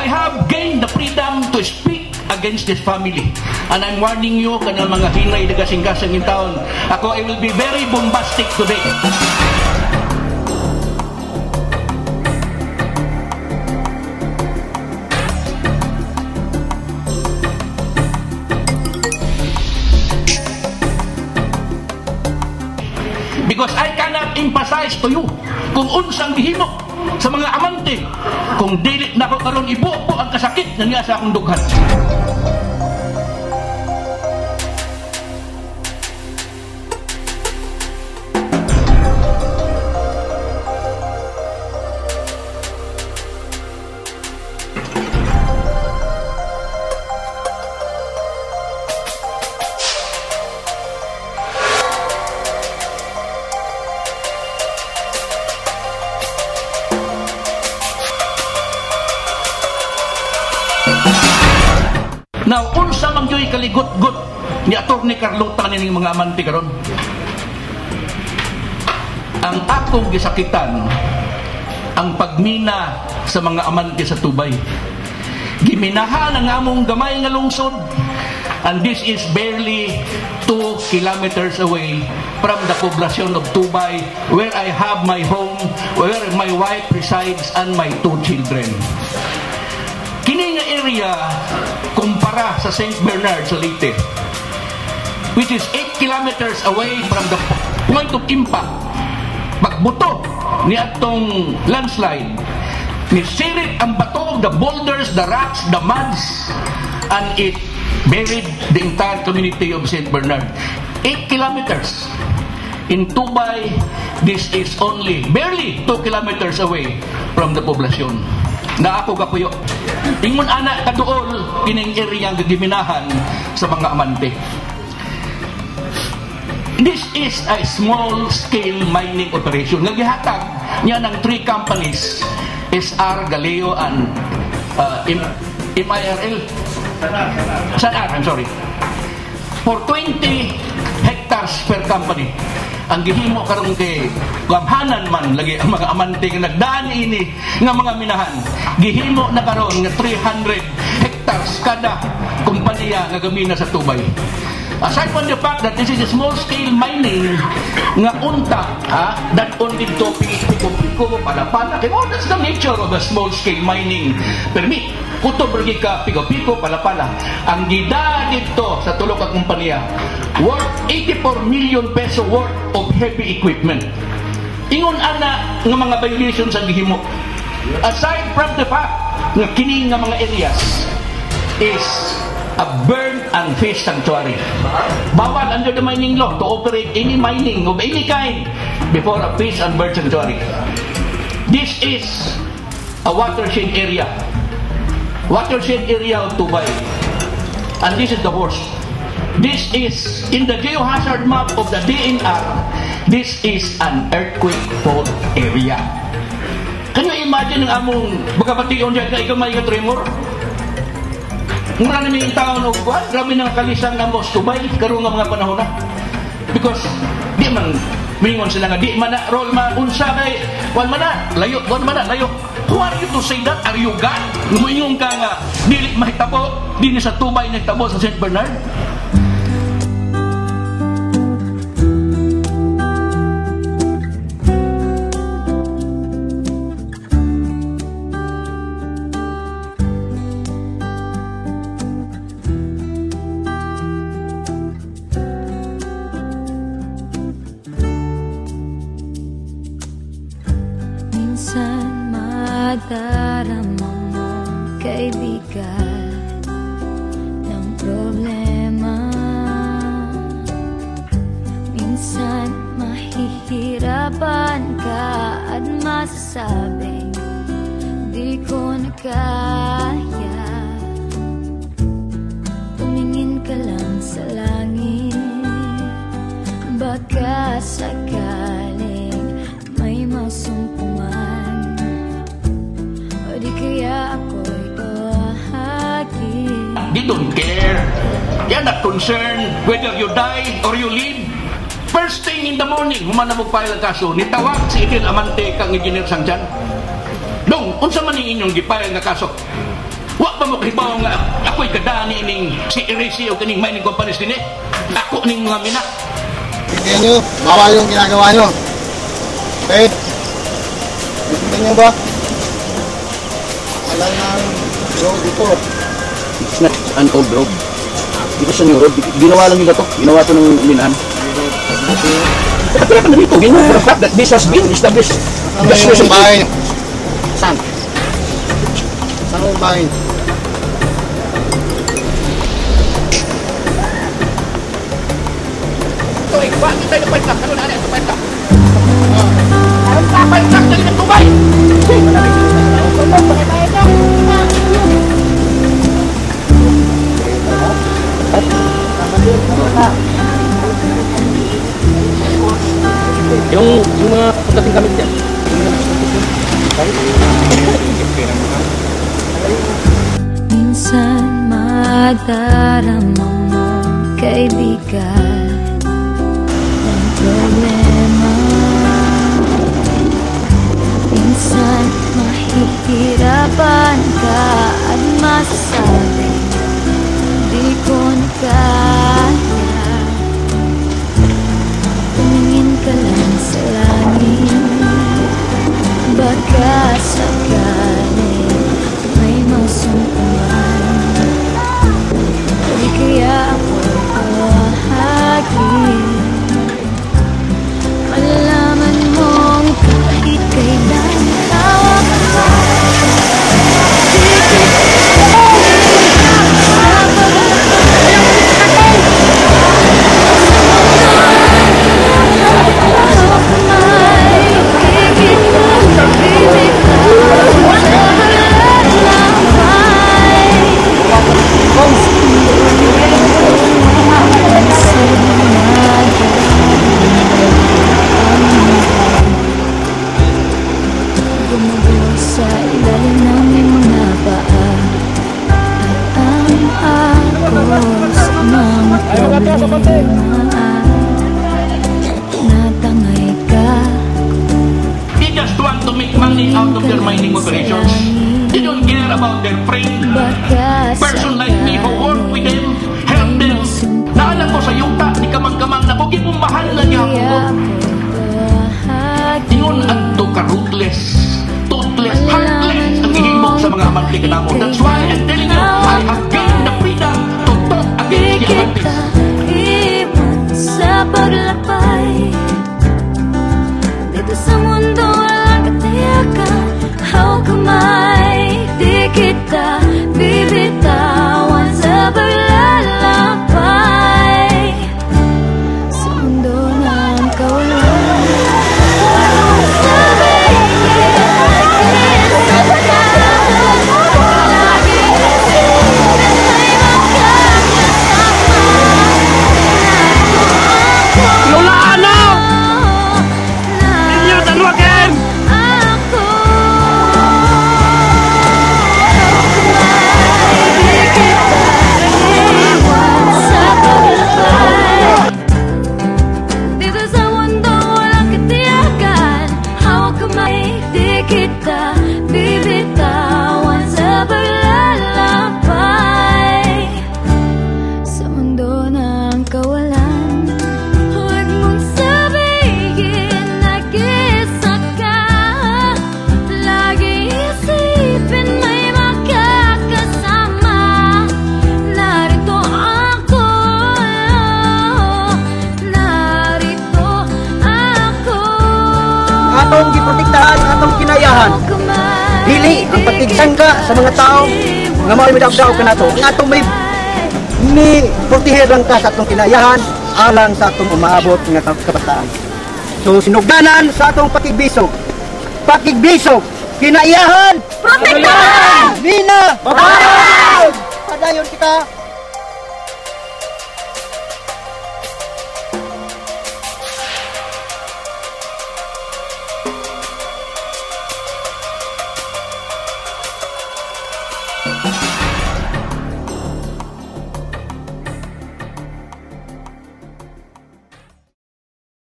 I have gained the freedom to speak against this family. And I'm warning you, kanang mga hinay na kasing-kasing in town, ako, I will be very bombastic today. Because I cannot emphasize to you kung unsang gihimo sa mga amante kung dili na ko karon ibuo ang kasakit na niya sa akong dughan. Now, unsa man gyoy kaligot-got ni Atty. Carlota ning mga amante karon. Ang akong gisakitan ang pagmina sa mga amante sa Tubay. Giminahan ang among gamay nga lungsod, and this is barely 2 kilometers away from the population of Tubay, where I have my home, where my wife resides and my 2 children. Kini nga area kumpara sa St. Bernard sa Leyte, which is 8 kilometers away from the point of impact. Pagbuto ni atong landslide, ni sirit ang bato, the boulders, the rocks, the muds, and it buried the entire community of St. Bernard. 8 kilometers. In Tubay, this is only barely 2 kilometers away from the population. Na ako kapuyo. Ingon ana kaduol kining area nga giminahan sa mga amante. This is a small scale mining operation nga gihatag niya ng 3 companies, SR, Galeo and MIRL. Sanar, I'm sorry. For 20 hectares per company. Ang gihimo karon kay gamhanan man lagi ang mga amante nga nagdaan ini nga mga minahan. Gihimo na karon nga 300 hectares kada kompanya nga gamina sa Tubay. Aside from the fact that this is a small-scale mining nga unta, that only to piko-piko, pala-pala. Kaya that's the nature of a small-scale mining permit. Kuto bergi ka, piko-piko, pala-pala. Ang gida dito sa tulok at kumpanya, worth 84 million peso worth of heavy equipment. Ingon ana nga mga violations ang gihimo. Aside from the fact nga kini nga mga areas is a bird and fish sanctuary. Bawal under the mining law to operate any mining of any kind before a fish and bird sanctuary. This is a watershed area. Watershed area of Tubay. And this is the worst. This is, in the geohazard map of the DNR, this is an earthquake fault area. Can you imagine ang among bagabation dyan na ikamay ka tremor? Mura na may taon o kuwan, grabe na kalisang na mo Tubay, karoon nga mga panahon na. Because, di man, mingon sila nga, di man na, roll man, unsa kay, kuwan man na, layo, kuwan man na, layo. Who are you to say that? Are you God? Ngumingong ka nga, dili mahitabo, di ni sa Tubay nagtabo sa St. Bernard? Minsan madarama mong kaibigan ng problema. Minsan mahihirapan ka at masasabing di ko na kaya. Tumingin ka lang sa langit, baka sakaling may masumpungan, o di kaya ako'y bahagi. They don't care. They're not concerned whether you die or you live. First thing in the morning, humana mo file ang kaso, nitawag si Idil Amante kang Engineer Sangjan. Dong, unsa man yung inyong gipile nga kaso? Wa pa mo kahibaw nga ako'y kadani ning si Eresi o kaning mining companies din eh. Ako ning mga mina. Hindi nyo, bawal yung ginagawa nyo. Okay? Hindi nyo ba? Alam na road dito. It's not an old road. Dito sa new road. Ginawa lang nila to. Ginawa to ng minahan. Kaya pa na dito. Ginawa for the fact that this has been established. Ano yung bahay nyo? Saan? Saan yung bahay nyo? Ito eh, bakit tayo napalitak? Ano na ito napalitak? Ang papalitak na rin ang tubay! Yung mga pagdating kami dyan. Minsan madarama mo, kaibigan, ang problema. Minsan mahihirapan ka at masasabi, di ko na kaya. Tumingin ka lang sa langit, baka sakaling may masumpungan. Di kaya ako pahagin, malalaman mong kahit kailan tawag ka. Di kita gumugulo sa ilalim ng mga paa. At ang akos ng problema, natangay ka. They just want to make money out of their mining operations. They don't care about their friend. Baka Person like me who work with them, help them. Naalam ko sa yuta, di kamang-kamang na kung ipumahal na niya ako. Ingon at to ka ruthless, toothless, heartless ang ihimok sa mga amante ka namo. That's why I'm telling you, I have gained the freedom to talk against the amantes. iwan sa paglakbay. Dito sa mundo walang katiyakan, hawak kamay. Di kita bibitawan sa paglalakbay. Sa mundo ng kawalan, walang sabihin laging isipin may magkakasama. Lola, ano? Ninyo, tanwakin! Ako sa paglakbay. Dito sa mundo walang katiyakan, hawak kamay. Di kita bibitawan sa paglalakbay. Sa mundo ng kawalan, huwag mong sabihin nag-isa ka. Lagi isipin may makakasama. Narito ako, narito ako. Atong giprotektahan, atong kinayahan. Dili ang pagtigsangka sa mga tao nga mao midagdaw kanato. Ang atong may ni proteheran ka sa atong kinayahan alang sa atong umaabot nga kabataan. So sinugdanan sa atong pakigbisog. Pakigbisog, kinaiyahan, Protektahan! Nina! Padayon kita